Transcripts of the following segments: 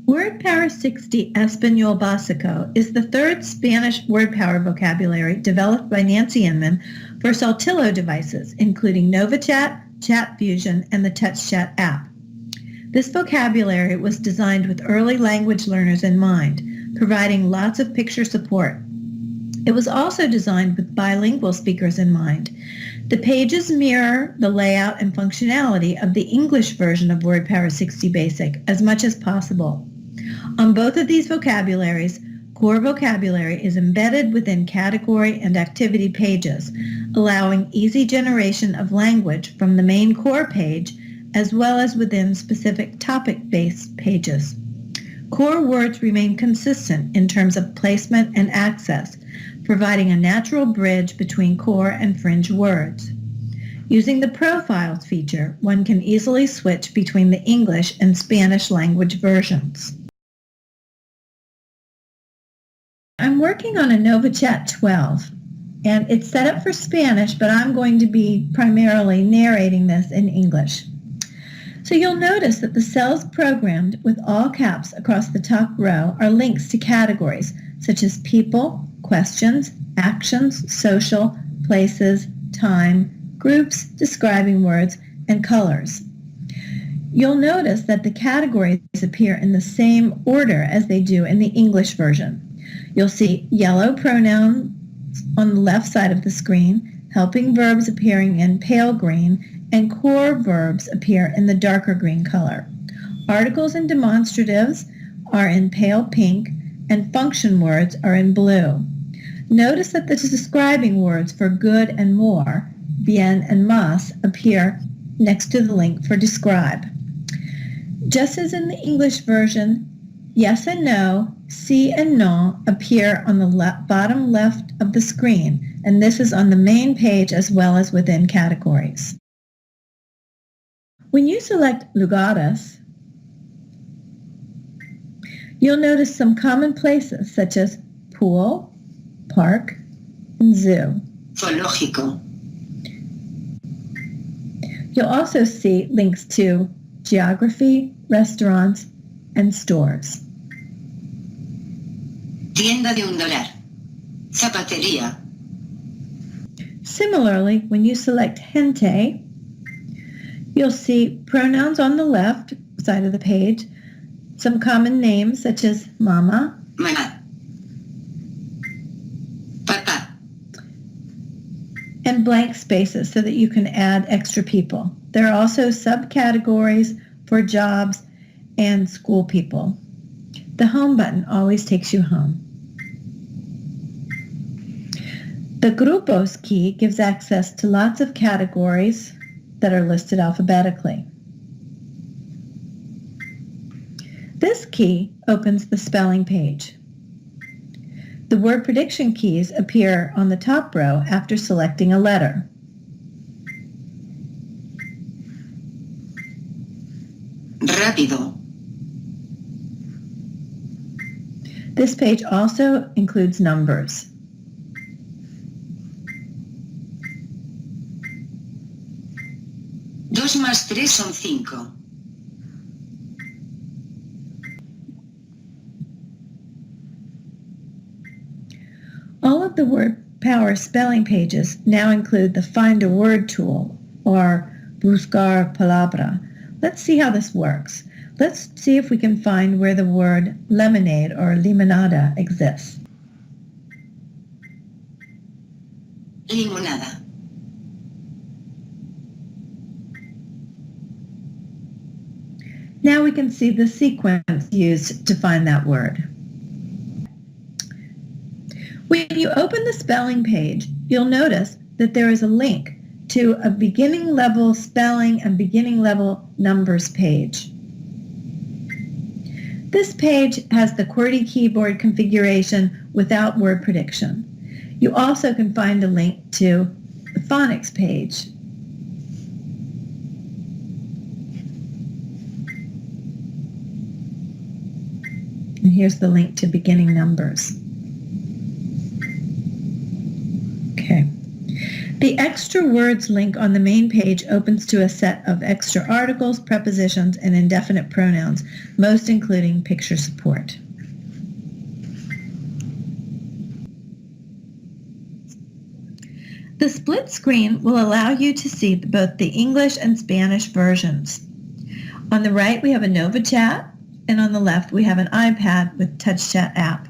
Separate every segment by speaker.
Speaker 1: WordPower60 Español Básico is the third Spanish WordPower vocabulary developed by Nancy Inman for Saltillo devices, including NovaChat, Chat Fusion, and the TouchChat app. This vocabulary was designed with early language learners in mind, providing lots of picture support. It was also designed with bilingual speakers in mind. The pages mirror the layout and functionality of the English version of WordPower60 Basic as much as possible. On both of these vocabularies, core vocabulary is embedded within category and activity pages, allowing easy generation of language from the main core page as well as within specific topic-based pages. Core words remain consistent in terms of placement and access, providing a natural bridge between core and fringe words. Using the Profiles feature, one can easily switch between the English and Spanish language versions. I'm working on a NovaChat 12, and it's set up for Spanish, but I'm going to be primarily narrating this in English. So you'll notice that the cells programmed with all caps across the top row are links to categories such as people, questions, actions, social, places, time, groups, describing words, and colors. You'll notice that the categories appear in the same order as they do in the English version. You'll see yellow pronouns on the left side of the screen, helping verbs appearing in pale green, and core verbs appear in the darker green color. Articles and demonstratives are in pale pink, and function words are in blue. Notice that the describing words for good and more, bien and más, appear next to the link for describe. Just as in the English version, yes and no, sí and no appear on the bottom left of the screen, and this is on the main page as well as within categories. When you select lugares, you'll notice some common places such as pool, park, and zoo.
Speaker 2: Zoológico.
Speaker 1: You'll also see links to geography, restaurants, and stores.
Speaker 2: Tienda de $1. Zapatería.
Speaker 1: Similarly, when you select gente, you'll see pronouns on the left side of the page, some common names such as mama,
Speaker 2: Mamá. Papá.
Speaker 1: and blank spaces so that you can add extra people. There are also subcategories for jobs and school people. The home button always takes you home. The Grupos key gives access to lots of categories that are listed alphabetically. This key opens the spelling page. The word prediction keys appear on the top row after selecting a letter.
Speaker 2: Rápido.
Speaker 1: This page also includes numbers.
Speaker 2: 2 más 3 son 5.
Speaker 1: All of the WordPower spelling pages now include the Find a Word tool, or Buscar Palabra. Let's see how this works. Let's see if we can find where the word lemonade or limonada exists.
Speaker 2: Limonada.
Speaker 1: Now we can see the sequence used to find that word. When you open the spelling page, you'll notice that there is a link to a beginning level spelling and beginning level numbers page. This page has the QWERTY keyboard configuration without word prediction. You also can find a link to the phonics page. And here's the link to beginning numbers. Okay. The extra words link on the main page opens to a set of extra articles, prepositions, and indefinite pronouns, most including picture support. The split screen will allow you to see both the English and Spanish versions. On the right, we have a NovaChat, and on the left, we have an iPad with TouchChat app.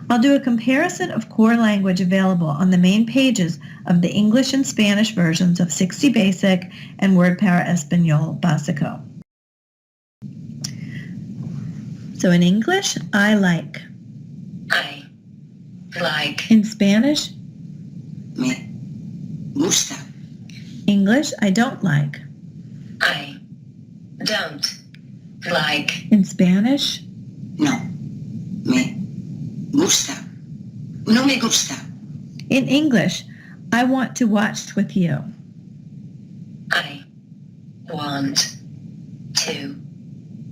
Speaker 1: I'll do a comparison of core language available on the main pages of the English and Spanish versions of 60 Basic and WordPower60 Español Básico. So in English, I like.
Speaker 2: I like.
Speaker 1: In Spanish,
Speaker 2: Me gusta.
Speaker 1: English, I don't like.
Speaker 2: I don't like.
Speaker 1: In Spanish,
Speaker 2: No. Me gusta. No me gusta.
Speaker 1: in English, I want to watch with you.
Speaker 2: I want to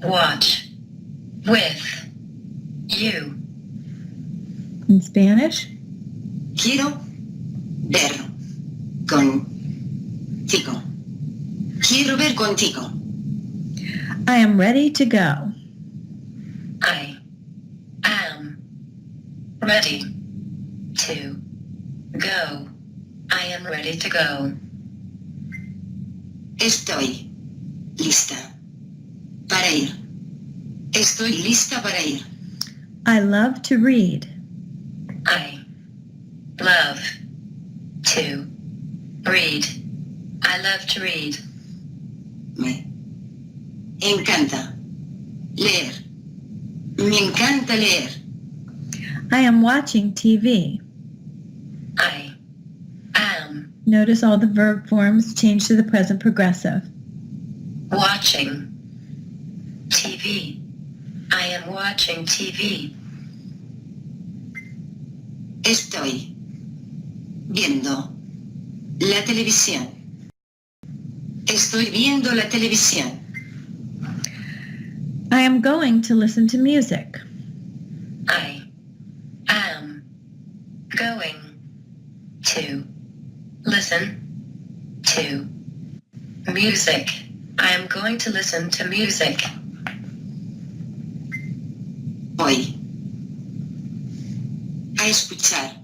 Speaker 2: watch with you.
Speaker 1: In Spanish,
Speaker 2: Quiero ver contigo. Quiero ver contigo.
Speaker 1: I am ready to go.
Speaker 2: I am ready to go. I am ready to go. Estoy lista para ir. Estoy lista para ir.
Speaker 1: I love to read.
Speaker 2: I love to read. I love to read. Me encanta leer. Me encanta leer.
Speaker 1: I am watching TV.
Speaker 2: I am
Speaker 1: Notice all the verb forms change to the present progressive.
Speaker 2: watching TV. I am watching TV. Estoy viendo la televisión. Estoy viendo la televisión.
Speaker 1: I am going to listen to music.
Speaker 2: I am going to listen to music. I am going to listen to music. Voy a escuchar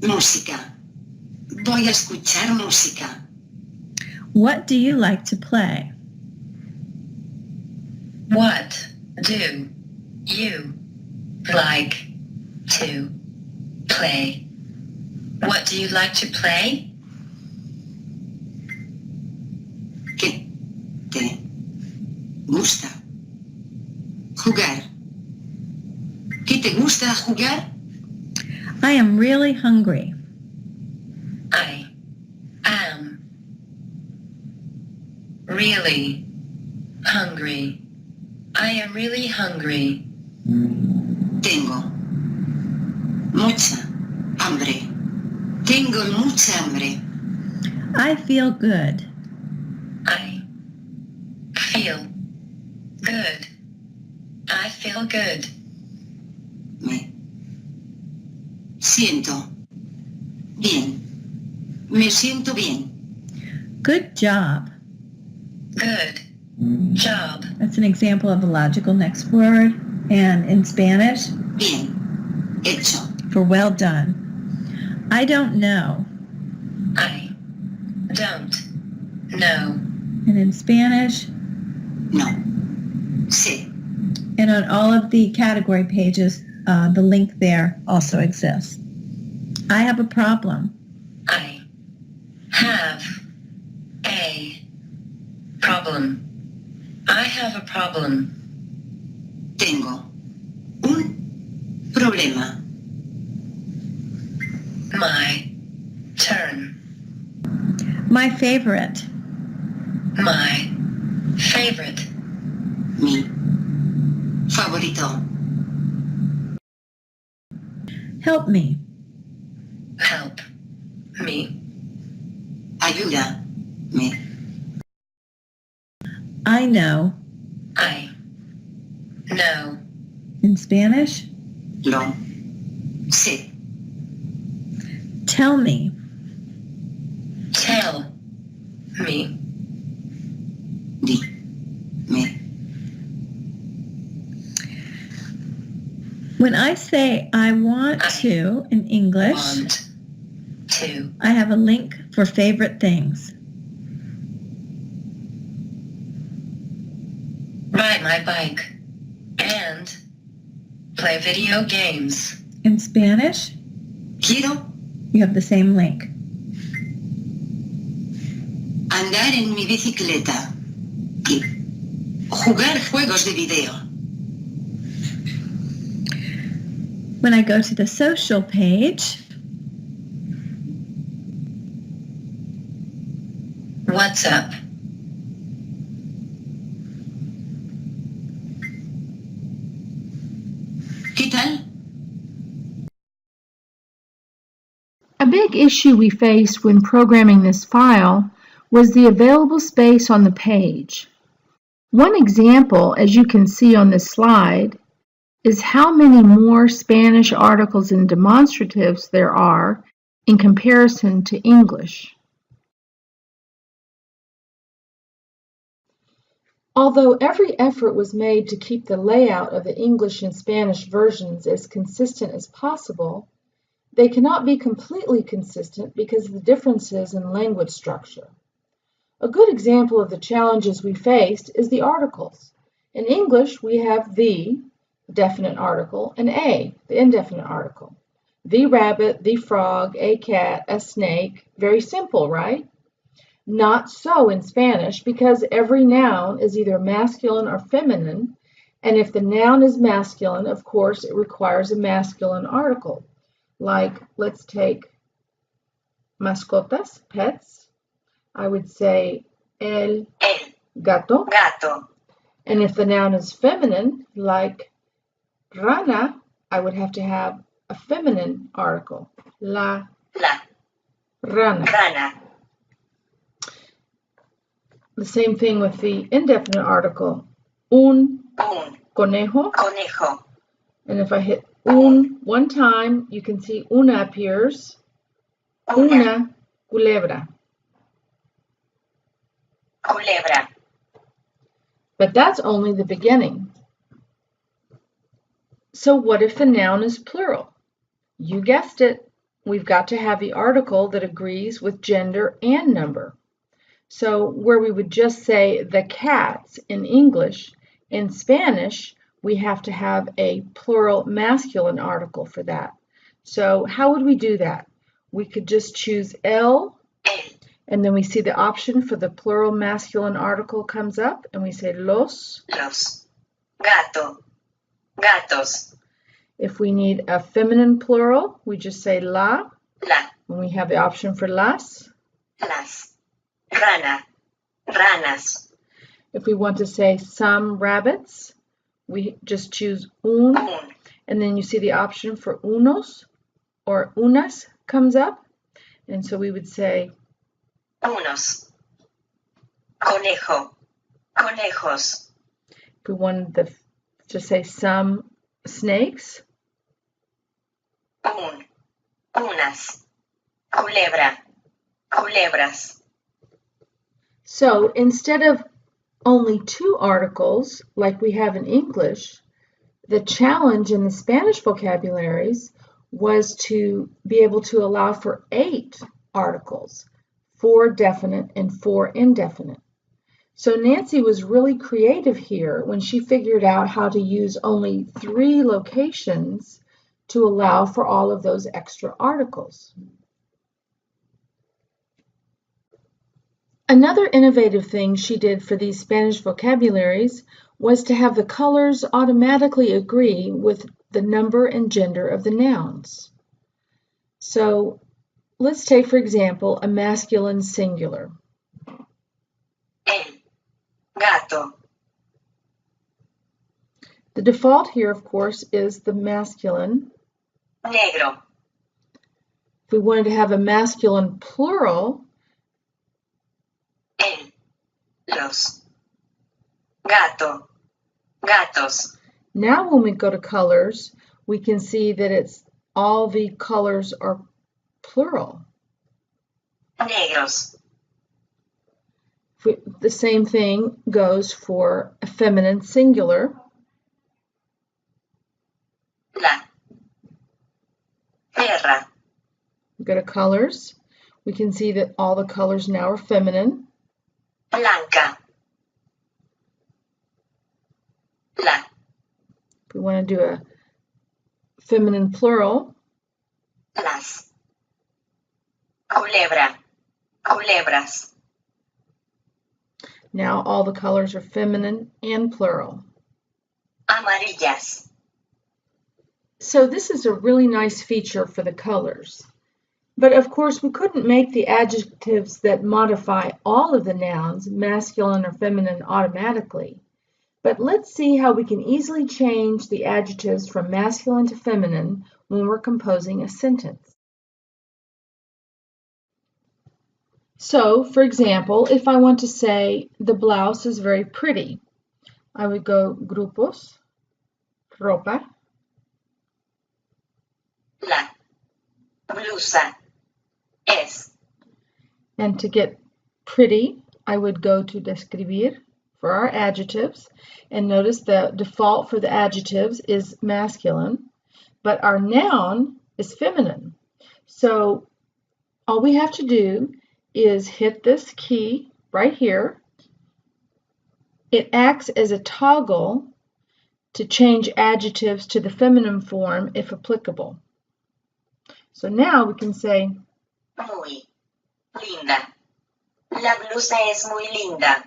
Speaker 2: música. Voy a escuchar música.
Speaker 1: What do you like to play?
Speaker 2: What do you like to play? What do you like to play? ¿Qué te gusta jugar? ¿Qué te gusta jugar?
Speaker 1: I am really hungry.
Speaker 2: I am really hungry. I am really hungry. Tengo mucha hambre. Tengo mucha hambre.
Speaker 1: I feel good.
Speaker 2: I feel good. I feel good. Me siento bien. Me siento bien.
Speaker 1: Good job.
Speaker 2: Good job.
Speaker 1: That's an example of a logical next word. And in Spanish,
Speaker 2: Bien hecho.
Speaker 1: for well done. I don't know.
Speaker 2: I don't know.
Speaker 1: And in Spanish,
Speaker 2: No sé.
Speaker 1: and on all of the category pages, the link there also exists. I have a problem.
Speaker 2: I have a problem. I have a problem. Tengo un problema. My turn.
Speaker 1: My favorite.
Speaker 2: My favorite. Mi favorito.
Speaker 1: Help me.
Speaker 2: Help me. Ayuda me.
Speaker 1: I know.
Speaker 2: I know.
Speaker 1: In Spanish,
Speaker 2: Lo sé.
Speaker 1: tell me.
Speaker 2: Tell me. Me.
Speaker 1: When I say I want to in English,
Speaker 2: Want to.
Speaker 1: I have a link for favorite things.
Speaker 2: Ride my bike. And play video games.
Speaker 1: In Spanish,
Speaker 2: Quiero
Speaker 1: you have the same link.
Speaker 2: andar en mi bicicleta. Y jugar juegos de video.
Speaker 1: When I go to the social page,
Speaker 2: What's up? ¿Qué tal?
Speaker 3: A big issue we faced when programming this file was the available space on the page. One example, as you can see on this slide, is how many more Spanish articles and demonstratives there are in comparison to English. Although every effort was made to keep the layout of the English and Spanish versions as consistent as possible, they cannot be completely consistent because of the differences in language structure. A good example of the challenges we faced is the articles. In English, we have the definite article and a, the indefinite article. The rabbit, the frog, a cat, a snake. Very simple, right? Not so in Spanish because every noun is either masculine or feminine, and if the noun is masculine, of course, it requires a masculine article. Like, let's take mascotas, pets. I would say el gato.
Speaker 2: Gato.
Speaker 3: And if the noun is feminine, like rana, I would have to have a feminine article. La rana.
Speaker 2: Rana.
Speaker 3: The same thing with the indefinite article. Un conejo.
Speaker 2: Conejo.
Speaker 3: And if I hit un one time, you can see una appears. Una culebra.
Speaker 2: Culebra.
Speaker 3: But that's only the beginning. So what if the noun is plural? You guessed it. We've got to have the article that agrees with gender and number. So where we would just say the cats in English, in Spanish, we have to have a plural masculine article for that. So how would we do that? We could just choose el, and then we see the option for the plural masculine article comes up, and we say los.
Speaker 2: Los. Gato. Gatos.
Speaker 3: If we need a feminine plural, we just say la,
Speaker 2: La.
Speaker 3: and we have the option for las.
Speaker 2: Las. Rana. Ranas.
Speaker 3: If we want to say some rabbits, we just choose un, and then you see the option for unos or unas comes up, and so we would say
Speaker 2: Unos. Conejo. Conejos.
Speaker 3: if we wanted to say some snakes,
Speaker 2: Unas. Culebra. Culebras.
Speaker 3: So instead of only two articles like we have in English, the challenge in the Spanish vocabularies was to be able to allow for 8 articles, 4 definite and 4 indefinite. So Nancy was really creative here when she figured out how to use only 3 locations to allow for all of those extra articles. Another innovative thing she did for these Spanish vocabularies was to have the colors automatically agree with the number and gender of the nouns. So let's take, for example, a masculine singular.
Speaker 2: El. Gato.
Speaker 3: The default here, of course, is the masculine.
Speaker 2: Negro.
Speaker 3: If we wanted to have a masculine plural,
Speaker 2: El. Los. Gato. Gatos.
Speaker 3: now when we go to colors, we can see that all the colors are plural.
Speaker 2: negros,
Speaker 3: The same thing goes for a feminine singular.
Speaker 2: la, perra,
Speaker 3: Go to colors. We can see that all the colors now are feminine.
Speaker 2: blanca, la,
Speaker 3: If we want to do a feminine plural,
Speaker 2: las, culebra, culebras,
Speaker 3: now all the colors are feminine and plural.
Speaker 2: amarillas,
Speaker 3: So this is a really nice feature for the colors. But of course, we couldn't make the adjectives that modify all of the nouns, masculine or feminine, automatically. But let's see how we can easily change the adjectives from masculine to feminine when we're composing a sentence. So, for example, if I want to say the blouse is very pretty, I would go grupos, ropa,
Speaker 2: la, blusa, es,
Speaker 3: and to get pretty, I would go to describir for our adjectives, and notice the default for the adjectives is masculine, but our noun is feminine. So all we have to do is hit this key right here. It acts as a toggle to change adjectives to the feminine form if applicable. So now we can say,
Speaker 2: muy, linda, la blusa es muy linda,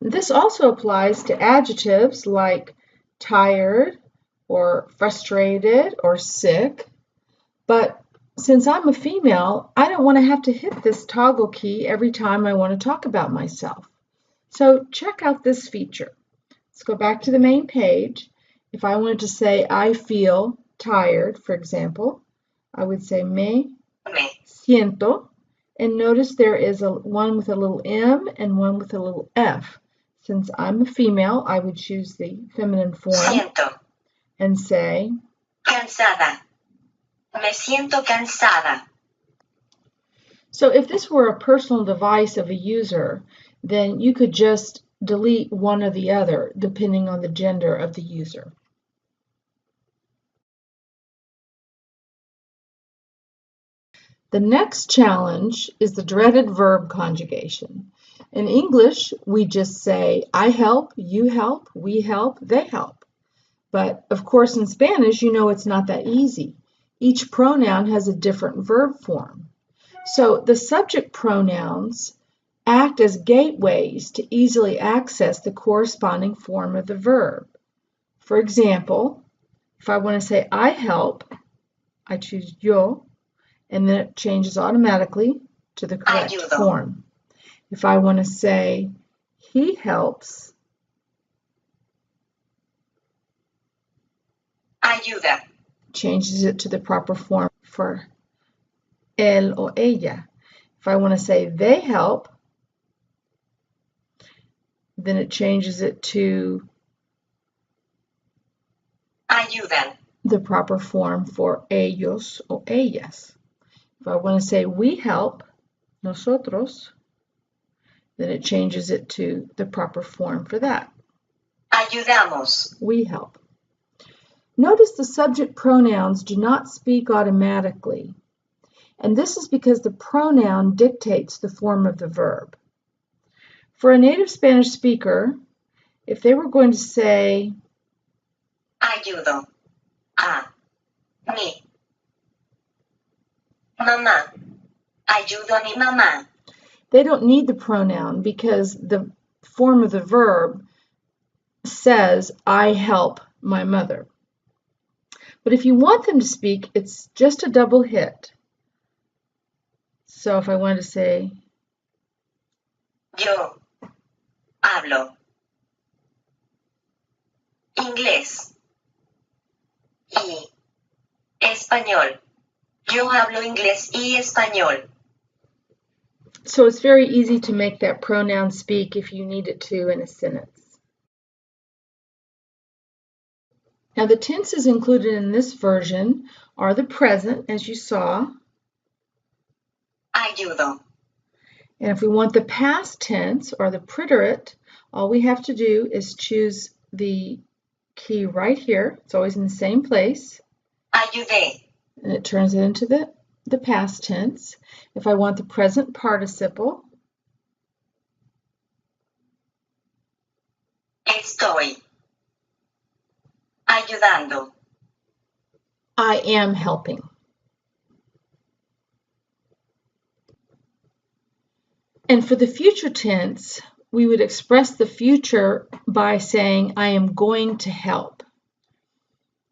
Speaker 3: this also applies to adjectives like tired or frustrated or sick, but since I'm a female, I don't want to have to hit this toggle key every time I want to talk about myself. So check out this feature. Let's go back to the main page. If I wanted to say I feel tired, for example, I would say me siento, and notice there is one with a little M and one with a little F. Since I'm a female, I would choose the feminine form
Speaker 2: siento,
Speaker 3: and say,
Speaker 2: cansada, me siento cansada.
Speaker 3: so if this were a personal device of a user, then you could just delete one or the other depending on the gender of the user. The next challenge is the dreaded verb conjugation. In English, we just say, I help, you help, we help, they help. But of course, in Spanish, you know it's not that easy. Each pronoun has a different verb form. So the subject pronouns act as gateways to easily access the corresponding form of the verb. For example, if I want to say I help, I choose yo, and then it changes automatically to the correct
Speaker 2: Ayudo.
Speaker 3: form. If I want to say he helps,
Speaker 2: Ayuda,
Speaker 3: changes it to the proper form for él or ella. If I want to say they help, then it changes it to
Speaker 2: ayudan,
Speaker 3: the proper form for ellos or ellas. If I want to say we help, nosotros, then it changes it to the proper form for that.
Speaker 2: ayudamos,
Speaker 3: We help. Notice the subject pronouns do not speak automatically, and this is because the pronoun dictates the form of the verb. For a native Spanish speaker, if they were going to say,
Speaker 2: ayudo, a, mi, mamá, ayudo a mi mamá,
Speaker 3: they don't need the pronoun because the form of the verb says, I help my mother. But if you want them to speak, it's just a double hit. So if I wanted to say,
Speaker 2: yo hablo inglés y español. Yo hablo inglés y español.
Speaker 3: so it's very easy to make that pronoun speak if you need it to in a sentence. Now the tenses included in this version are the present, as you saw.
Speaker 2: Ayudo.
Speaker 3: And if we want the past tense or the preterite, all we have to do is choose the key right here. It's always in the same place.
Speaker 2: Ayudé.
Speaker 3: And it turns it into the past tense. If I want the present participle,
Speaker 2: Estoy ayudando.
Speaker 3: I am helping. And for the future tense, we would express the future by saying, I am going to help.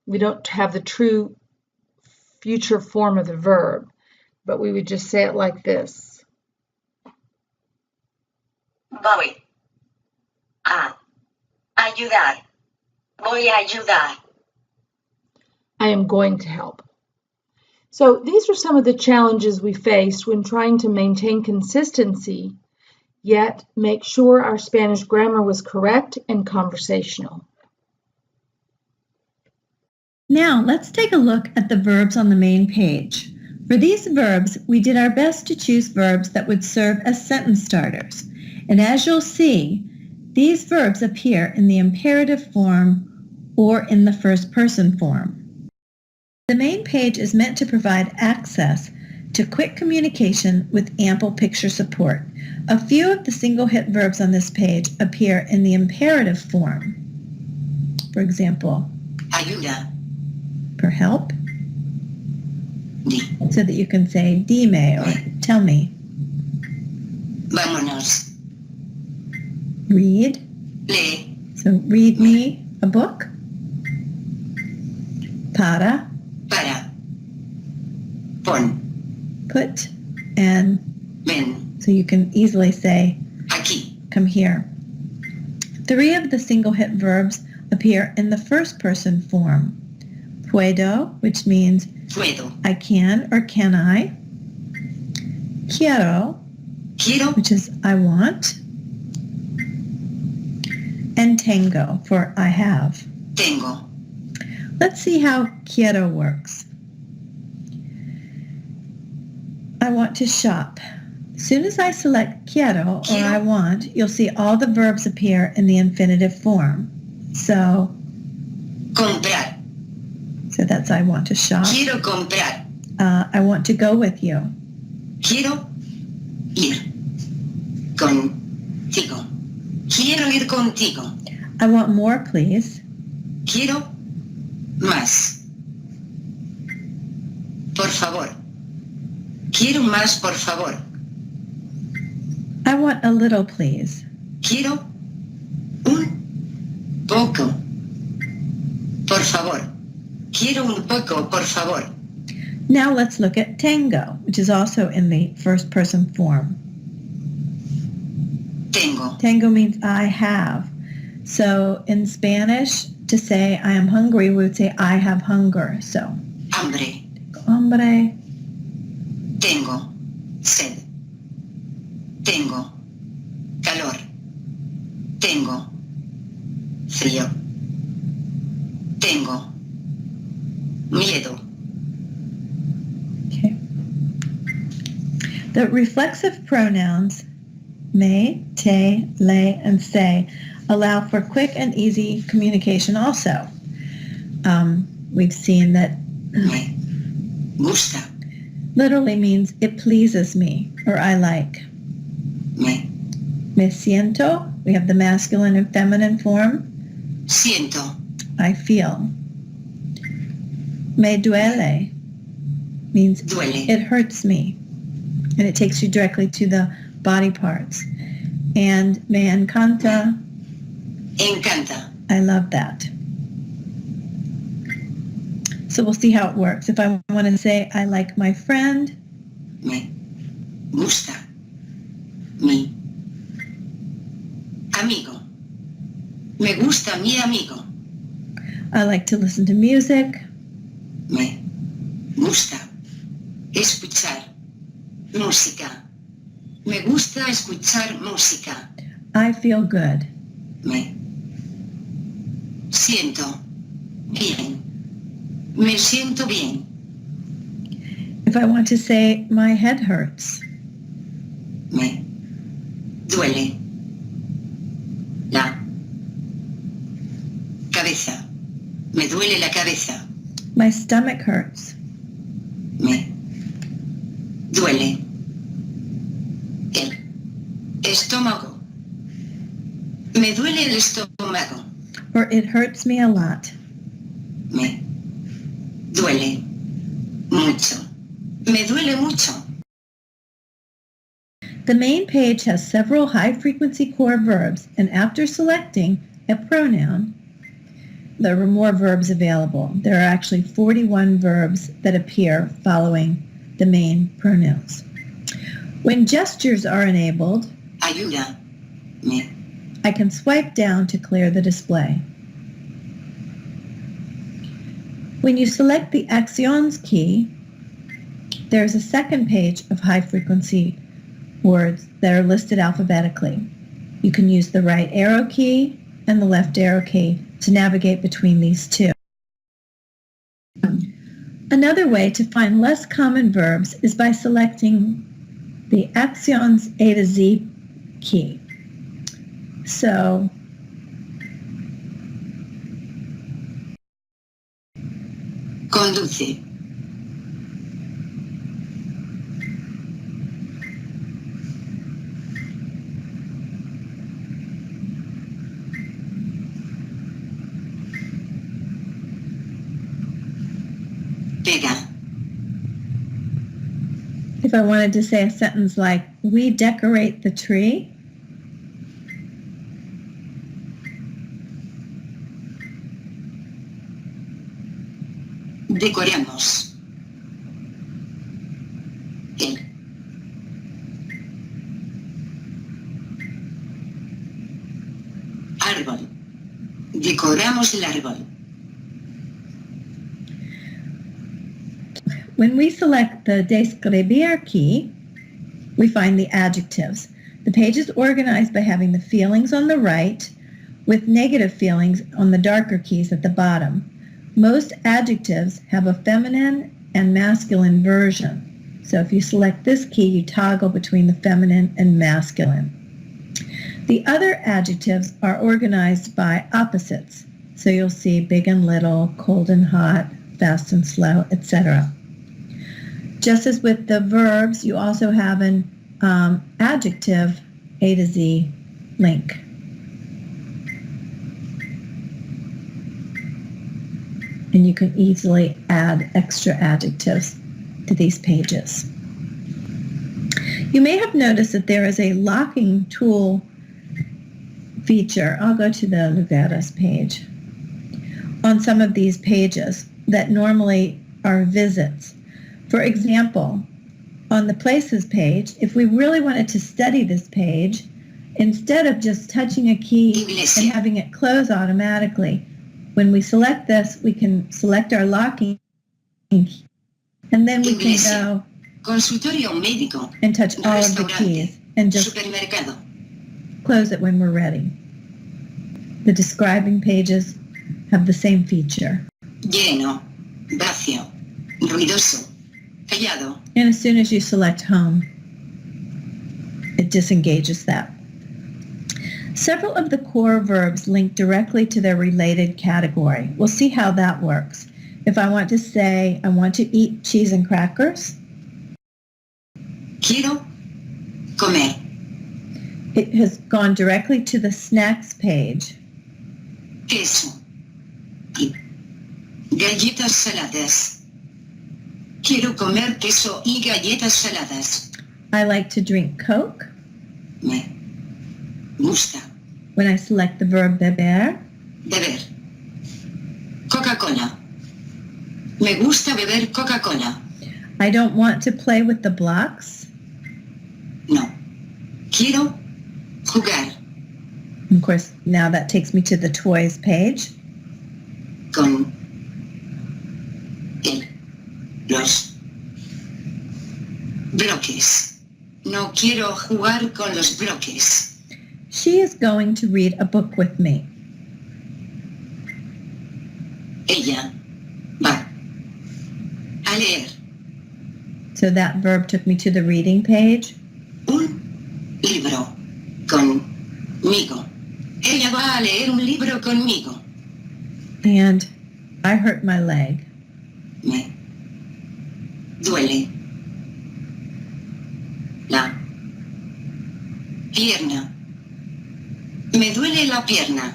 Speaker 3: We don't have the true future form of the verb, but we would just say it like this.
Speaker 2: Voy a ayudar. Voy a ayudar.
Speaker 3: I am going to help. So these are some of the challenges we faced when trying to maintain consistency, yet make sure our Spanish grammar was correct and conversational.
Speaker 1: Now let's take a look at the verbs on the main page. For these verbs, we did our best to choose verbs that would serve as sentence starters. And as you'll see, these verbs appear in the imperative form or in the first person form. The main page is meant to provide access to quick communication with ample picture support. A few of the single hit verbs on this page appear in the imperative form. For example,
Speaker 2: Ayuda.
Speaker 1: for help,
Speaker 2: Di.
Speaker 1: so that you can say dime or tell me.
Speaker 2: Vámonos.
Speaker 1: Read,
Speaker 2: Lee.
Speaker 1: so read me a book. Para,
Speaker 2: Para. Pon.
Speaker 1: put, and
Speaker 2: Ven.
Speaker 1: so you can easily say
Speaker 2: Aquí.
Speaker 1: come here. 3 of the single hit verbs appear in the first person form. Puedo, which means
Speaker 2: Puedo.
Speaker 1: I can or can I. Quiero,
Speaker 2: Quiero.
Speaker 1: which is I want. And tengo, for I have.
Speaker 2: Tengo.
Speaker 1: Let's see how quiero works. I want to shop. As soon as I select quiero, or I want, you'll see all the verbs appear in the infinitive form. So
Speaker 2: Comprar.
Speaker 1: that's I want to shop.
Speaker 2: Quiero comprar.
Speaker 1: I want to go with you.
Speaker 2: Quiero ir contigo. Quiero ir contigo.
Speaker 1: I want more, please.
Speaker 2: Quiero más. Por favor. Quiero más, por favor.
Speaker 1: I want a little, please.
Speaker 2: Quiero un poco. Por favor. Quiero un poco, por favor.
Speaker 1: Now let's look at tengo, which is also in the first person form.
Speaker 2: Tengo.
Speaker 1: Tengo means I have. So in Spanish, to say I am hungry, we would say I have hunger. So,
Speaker 2: Hambre.
Speaker 1: hambre.
Speaker 2: Tengo sed. Tengo calor. Tengo frío. Tengo miedo.
Speaker 1: Okay. The reflexive pronouns me, te, le, and se allow for quick and easy communication also. We've seen that
Speaker 2: Me gusta.
Speaker 1: literally means it pleases me or I like.
Speaker 2: Me
Speaker 1: siento, we have the masculine and feminine form.
Speaker 2: siento.
Speaker 1: I feel. Me duele means
Speaker 2: Duele.
Speaker 1: it hurts me. And it takes you directly to the body parts. And me encanta,
Speaker 2: Encanta.
Speaker 1: I love that. So we'll see how it works. If I want to say I like my friend,
Speaker 2: Me gusta. Mi amigo. Me gusta mi amigo.
Speaker 1: I like to listen to music,
Speaker 2: Me gusta escuchar música. Me gusta escuchar música.
Speaker 1: I feel good.
Speaker 2: Me siento Bien. Me siento bien.
Speaker 1: If I want to say, my head hurts.
Speaker 2: Me duele la cabeza. Me duele la cabeza.
Speaker 1: My stomach hurts.
Speaker 2: Me duele el estómago. Me duele el estómago.
Speaker 1: Or it hurts me a lot.
Speaker 2: Me duele mucho. Me duele mucho.
Speaker 1: The main page has several high-frequency core verbs, and after selecting a pronoun, there are more verbs available. There are actually 41 verbs that appear following the main pronouns. When gestures are enabled,
Speaker 2: Ayuda. Me
Speaker 1: I can swipe down to clear the display. When you select the Actions key, there's a second page of high-frequency words that are listed alphabetically. You can use the right arrow key and the left arrow key to navigate between these two. Another way to find less common verbs is by selecting the Actions A to Z key. So,
Speaker 2: conduce. Pega.
Speaker 1: if I wanted to say a sentence like, we decorate the tree,
Speaker 2: Decoramos el árbol. Decoramos el árbol.
Speaker 1: when we select the Describir key, we find the adjectives. The page is organized by having the feelings on the right with negative feelings on the darker keys at the bottom. Most adjectives have a feminine and masculine version. So if you select this key, you toggle between the feminine and masculine. The other adjectives are organized by opposites. So you'll see big and little, cold and hot, fast and slow, etc. Just as with the verbs, you also have an adjective A to Z link. And you can easily add extra adjectives to these pages. You may have noticed that there is a locking tool feature. I'll go to the Lugares page. On some of these pages that normally are visits. For example, on the Places page, if we really wanted to study this page, instead of just touching a key and having it close automatically, when we select this, we can select our locking key, and then we can go
Speaker 2: Consultorio médico.
Speaker 1: and touch all of the keys and just
Speaker 2: Supermercado.
Speaker 1: close it when we're ready. The describing pages have the same feature.
Speaker 2: Lleno. Vacío. Ruidoso. Callado.
Speaker 1: And as soon as you select home, it disengages that. Several of the core verbs link directly to their related category. We'll see how that works. If I want to say, I want to eat cheese and crackers,
Speaker 2: Quiero comer.
Speaker 1: it has gone directly to the snacks page.
Speaker 2: Queso. Y galletas saladas. Quiero comer queso y galletas saladas.
Speaker 1: I like to drink Coke.
Speaker 2: Me gusta
Speaker 1: When I select the verb beber,
Speaker 2: beber Coca-Cola. Me gusta beber Coca-Cola.
Speaker 1: I don't want to play with the blocks.
Speaker 2: No. Quiero jugar
Speaker 1: Of course, now that takes me to the toys page.
Speaker 2: con los bloques. No quiero jugar con los bloques.
Speaker 1: She is going to read a book with me.
Speaker 2: Ella va a leer
Speaker 1: So that verb took me to the reading page.
Speaker 2: un libro conmigo. Ella va a leer un libro conmigo.
Speaker 1: And I hurt my leg.
Speaker 2: Me duele la pierna. Me duele la pierna.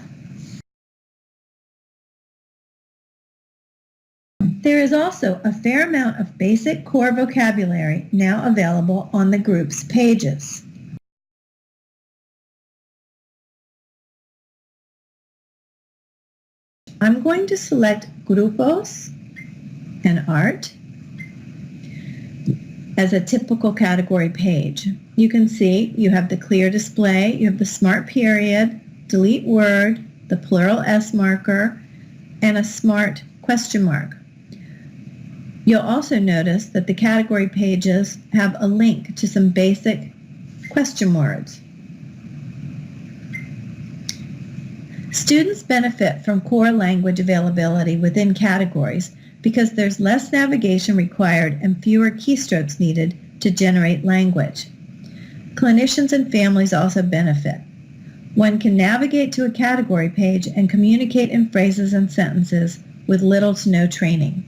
Speaker 1: There is also a fair amount of basic core vocabulary now available on the group's pages. I'm going to select Grupos and Art as a typical category page. You can see you have the clear display, you have the smart period, delete word, the plural S marker, and a smart question mark. You'll also notice that the category pages have a link to some basic question words. Students benefit from core language availability within categories because there's less navigation required and fewer keystrokes needed to generate language. Clinicians and families also benefit. One can navigate to a category page and communicate in phrases and sentences with little to no training.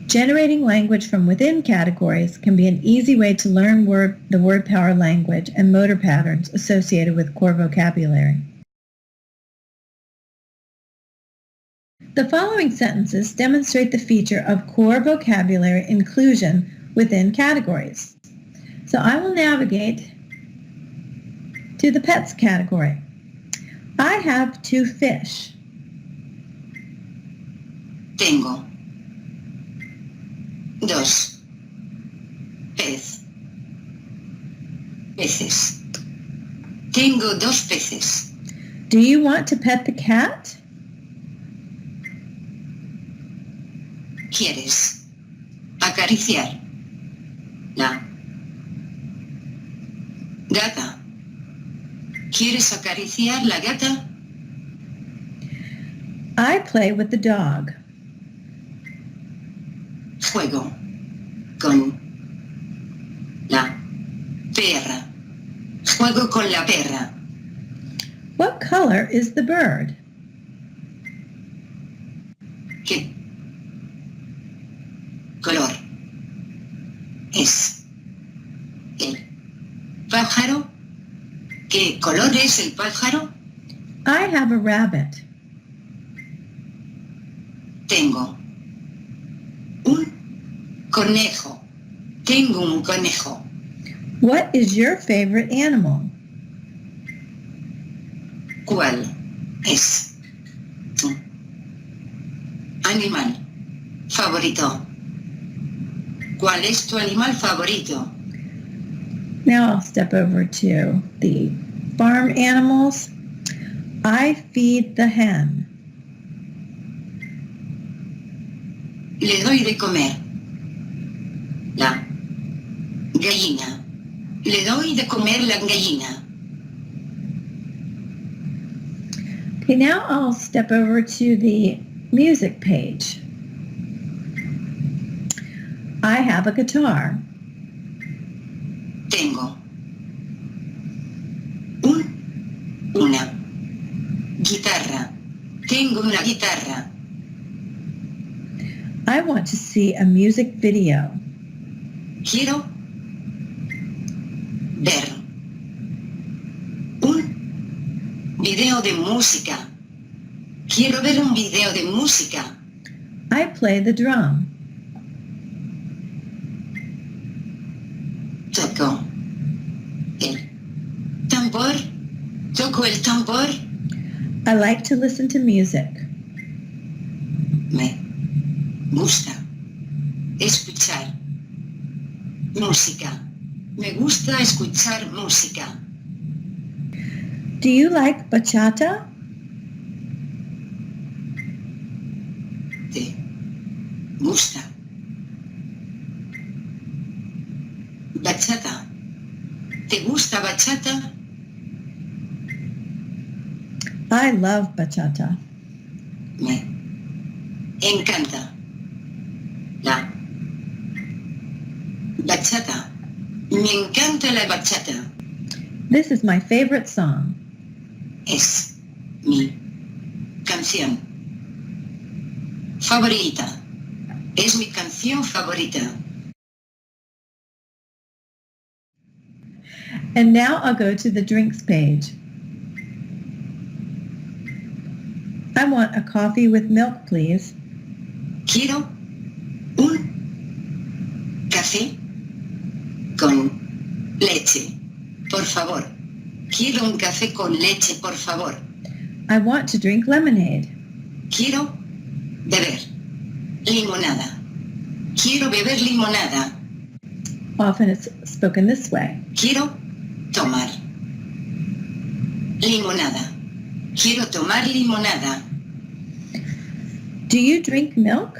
Speaker 1: Generating language from within categories can be an easy way to learn the WordPower language and motor patterns associated with core vocabulary. The following sentences demonstrate the feature of core vocabulary inclusion within categories. So I will navigate to the pets category. I have 2 fish.
Speaker 2: Tengo 2 peces. Tengo 2 peces.
Speaker 1: Do you want to pet the cat?
Speaker 2: ¿Quieres acariciar la gata? ¿Quieres acariciar la gata?
Speaker 1: I play with the dog.
Speaker 2: Juego con la perra. Juego con la perra.
Speaker 1: What color is the bird?
Speaker 2: ¿Qué color es el pájaro? ¿Qué color es el pájaro?
Speaker 1: I have a rabbit.
Speaker 2: Tengo un conejo. Tengo un conejo.
Speaker 1: What is your favorite animal?
Speaker 2: ¿Cuál es tu animal favorito? ¿Cuál es tu animal favorito?
Speaker 1: Now I'll step over to the farm animals. I feed the hen.
Speaker 2: Le doy de comer la gallina. Le doy de comer la gallina.
Speaker 1: Okay, now I'll step over to the music page. I have a guitar.
Speaker 2: Tengo una guitarra. Tengo una guitarra.
Speaker 1: I want to see a music video.
Speaker 2: Quiero ver un video de música. Quiero ver un video de música.
Speaker 1: I play the drum.
Speaker 2: Toco el tambor. Toco el tambor.
Speaker 1: I like to listen to music.
Speaker 2: Me gusta escuchar música. Me gusta escuchar música.
Speaker 1: Do you like bachata?
Speaker 2: ¿Te gusta bachata? ¿Te gusta bachata?
Speaker 1: I love bachata.
Speaker 2: Me encanta. La bachata. Me encanta la bachata.
Speaker 1: This is my favorite song.
Speaker 2: Es mi canción favorita. Es mi canción favorita.
Speaker 1: And now I'll go to the drinks page. I want a coffee with milk, please.
Speaker 2: Quiero un café con leche, por favor. Quiero un café con leche, por favor.
Speaker 1: I want to drink lemonade.
Speaker 2: Quiero beber limonada. Quiero beber limonada.
Speaker 1: Often it's spoken this way.
Speaker 2: Quiero tomar limonada. Quiero tomar limonada.
Speaker 1: Do you drink milk?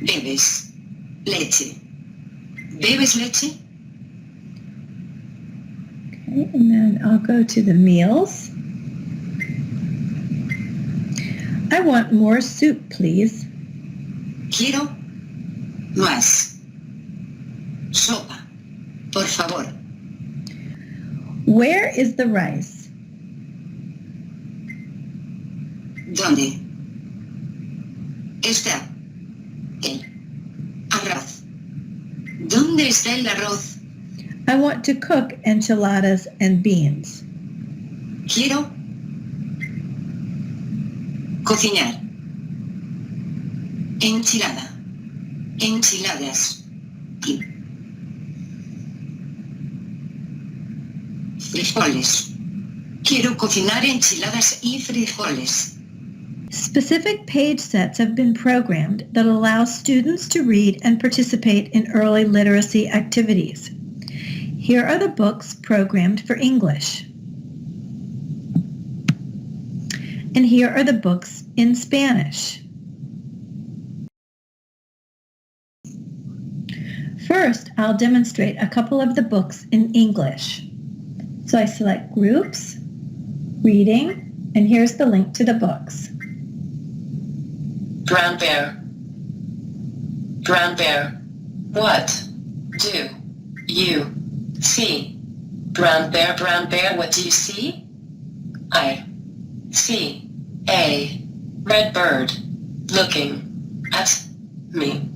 Speaker 2: ¿Bebes leche? ¿Bebes leche?
Speaker 1: Okay, and then I'll go to the meals. I want more soup, please.
Speaker 2: Quiero más sopa, por favor.
Speaker 1: Where is the rice?
Speaker 2: ¿Dónde está el arroz? ¿Dónde está el arroz?
Speaker 1: I want to cook enchiladas and beans.
Speaker 2: Quiero cocinar enchiladas y frijoles. Quiero cocinar enchiladas y frijoles.
Speaker 1: Specific page sets have been programmed that allow students to read and participate in early literacy activities. Here are the books programmed for English. And here are the books in Spanish. First, I'll demonstrate a couple of the books in English. So I select Groups, Reading, and here's the link to the books.
Speaker 4: Brown bear. Brown bear. What do you see? Brown bear, what do you see? I see a red bird looking at me.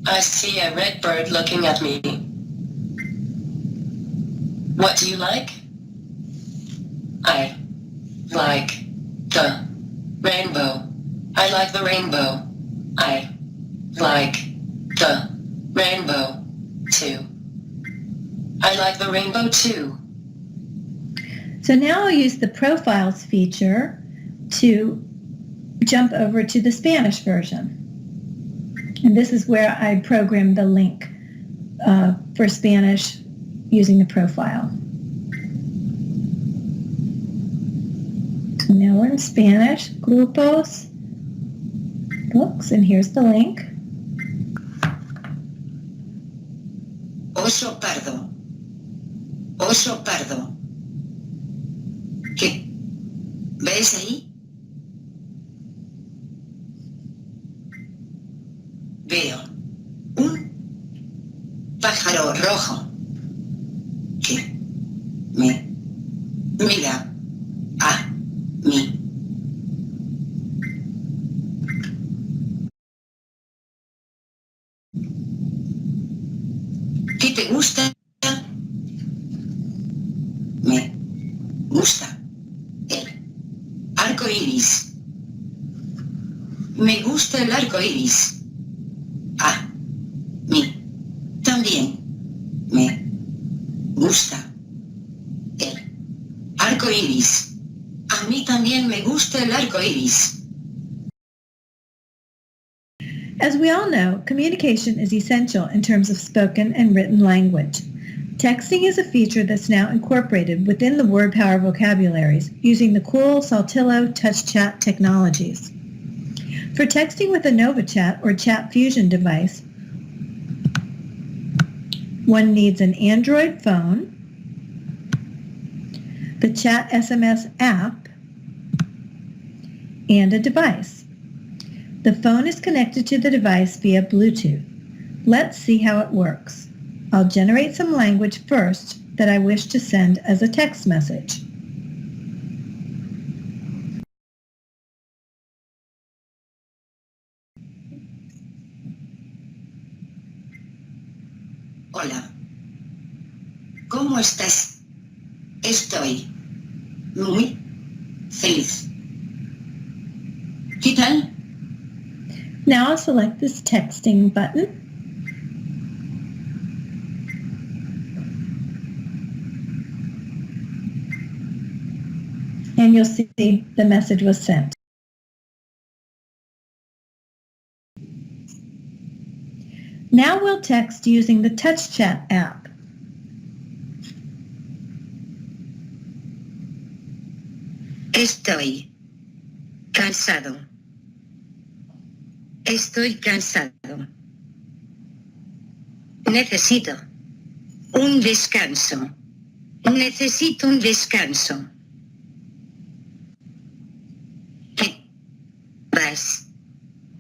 Speaker 4: I see a red bird looking at me. What do you like? I like the rainbow. I like the rainbow. I like the rainbow too. I like the rainbow too.
Speaker 1: So now I'll use the Profiles feature to jump over to the Spanish version. And this is where I programmed the link for Spanish using the profile. So now we're in Spanish, Grupos, Books, and here's the link.
Speaker 2: Oso pardo. Oso pardo. ¿Qué? ¿Ves ahí? Veo un pájaro rojo que me mira a mí. ¿Qué te gusta? Me gusta el arco iris. Me gusta el arco iris. A mí también me gusta el arco iris. A mí también me gusta el arco iris.
Speaker 1: As we all know, communication is essential in terms of spoken and written language. Texting is a feature that's now incorporated within the WordPower vocabularies using the cool Saltillo TouchChat technologies. For texting with a NovaChat or Chat Fusion device, one needs an Android phone, the Chat SMS app, and a device. The phone is connected to the device via Bluetooth. Let's see how it works. I'll generate some language first that I wish to send as a text message.
Speaker 2: Hola. ¿Cómo estás? Estoy muy feliz. ¿Qué tal?
Speaker 1: Now I'll select this texting button. And you'll see the message was sent. Now we'll text using the TouchChat app.
Speaker 2: Estoy cansado. Estoy cansado. Necesito un descanso. Necesito un descanso. ¿Qué vas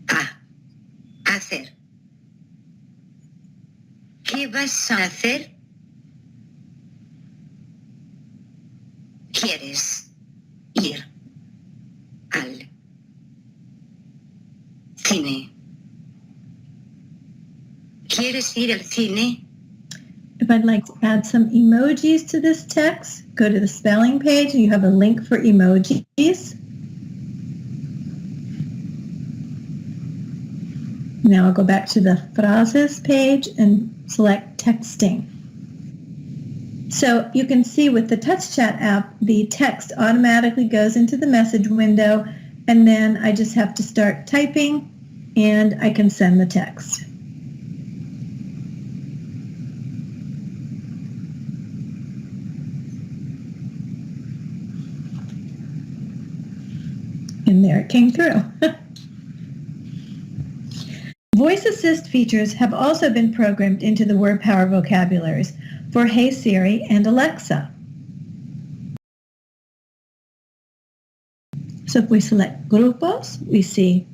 Speaker 2: a hacer? ¿Qué vas a hacer? ¿Quieres ir al cine? ¿Quieres ir al cine?
Speaker 1: If I'd like to add some emojis to this text, go to the spelling page and you have a link for emojis. Now I'll go back to the frases page and select texting. So you can see with the TouchChat app, the text automatically goes into the message window, and then I just have to start typing and I can send the text. And there it came through. Voice Assist features have also been programmed into the WordPower vocabularies for Hey Siri and Alexa. So if we select Grupos, we see,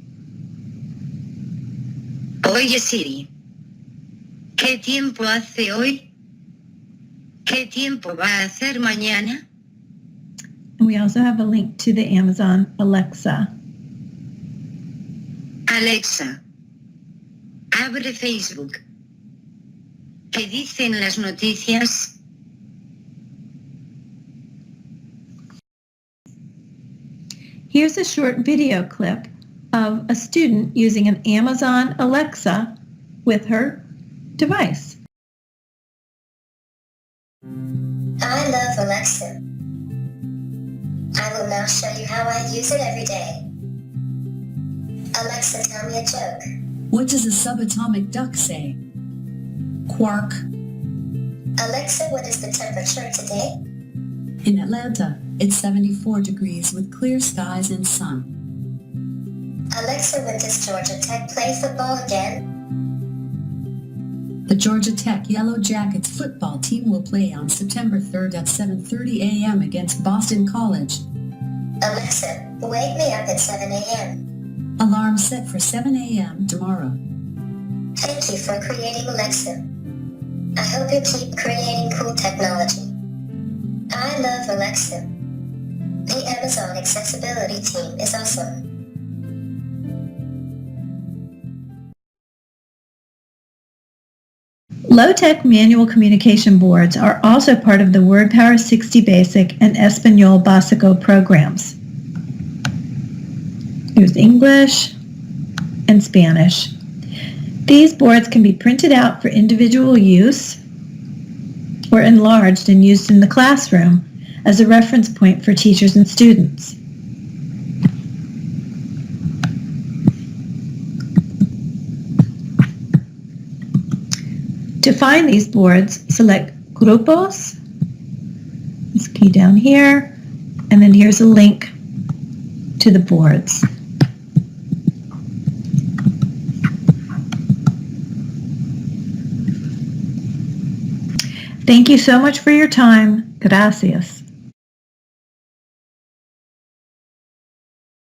Speaker 2: Oye Siri, ¿qué tiempo hace hoy? ¿Qué tiempo va a hacer mañana?
Speaker 1: and we also have a link to the Amazon Alexa.
Speaker 2: Alexa, abre Facebook. ¿Qué dicen las noticias?
Speaker 1: Here's a short video clip of a student using an Amazon Alexa with her device.
Speaker 5: I love Alexa. I will now show you how I use it every day. Alexa, tell me a joke.
Speaker 6: What does a subatomic duck say? Quark.
Speaker 5: Alexa, what is the temperature today?
Speaker 6: In Atlanta, it's 74 degrees with clear skies and sun.
Speaker 5: Alexa, when does Georgia Tech play football again?
Speaker 6: The Georgia Tech Yellow Jackets football team will play on September 3rd at 7:30 a.m. against Boston College.
Speaker 5: Alexa, wake me up at 7 a.m.
Speaker 6: Alarm set for 7 a.m. tomorrow.
Speaker 5: Thank you for creating Alexa. I hope you keep creating cool technology. I love Alexa. The Amazon accessibility team is awesome.
Speaker 1: Low-tech manual communication boards are also part of the WordPower60 Basic and Espanol Básico programs. Here's English and Spanish. These boards can be printed out for individual use or enlarged and used in the classroom as a reference point for teachers and students. To find these boards, select Grupos, this key down here, and then here's a link to the boards. Thank you so much for your time. Gracias.